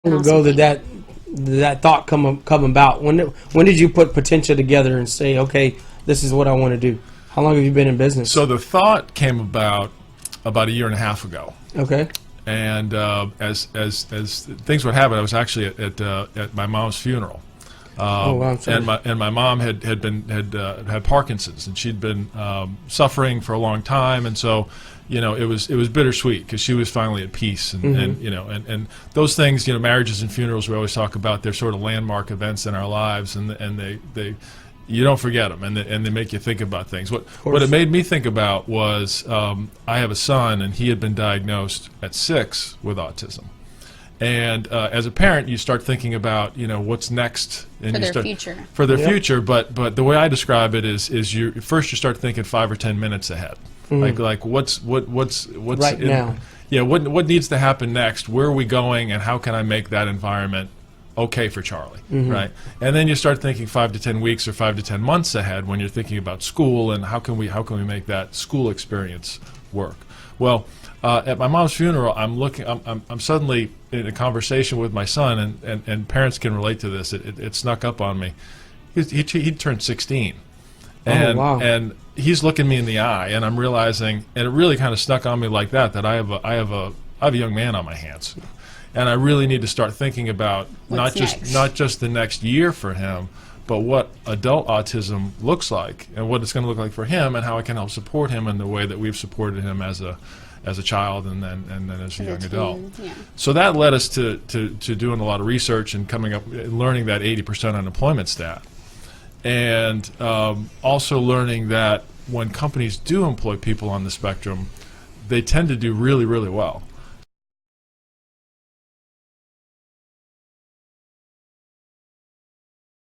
long awesome ago people. that thought come about? When did you put Potentia together and say, okay, this is what I want to do? How long have you been in business? So the thought came about a year and a half ago. Okay. And as things would happen, I was actually at my mom's funeral. Oh, wow, I'm sorry. And my mom had Parkinson's, and she'd been suffering for a long time, and so it was bittersweet because she was finally at peace, and, and those things, marriages and funerals, we always talk about, they're sort of landmark events in our lives, and they you don't forget them, and they make you think about things. What it made me think about was I have a son, and he had been diagnosed at 6 with autism. And as a parent, you start thinking about what's next and for their future. But the way I describe it is you start thinking 5 or 10 minutes ahead. Like what's right now. Yeah, what needs to happen next? Where are we going, and how can I make that environment okay for Charlie, right? And then you start thinking 5 to 10 weeks or 5 to 10 months ahead when you're thinking about school and how can we make that school experience work. Well, at my mom's funeral, I'm suddenly in a conversation with my son, and parents can relate to this. It snuck up on me. He turned 16, and wow. and he's looking me in the eye, and I'm realizing, and it really kind of snuck on me like that I have a young man on my hands, and I really need to start thinking about not just the next year for him, but what adult autism looks like, and what it's going to look like for him, and how I can help support him in the way that we've supported him as a child and then as a young adult. Yeah. So that led us to doing a lot of research and learning that 80% unemployment stat, and also learning that when companies do employ people on the spectrum, they tend to do really, really well.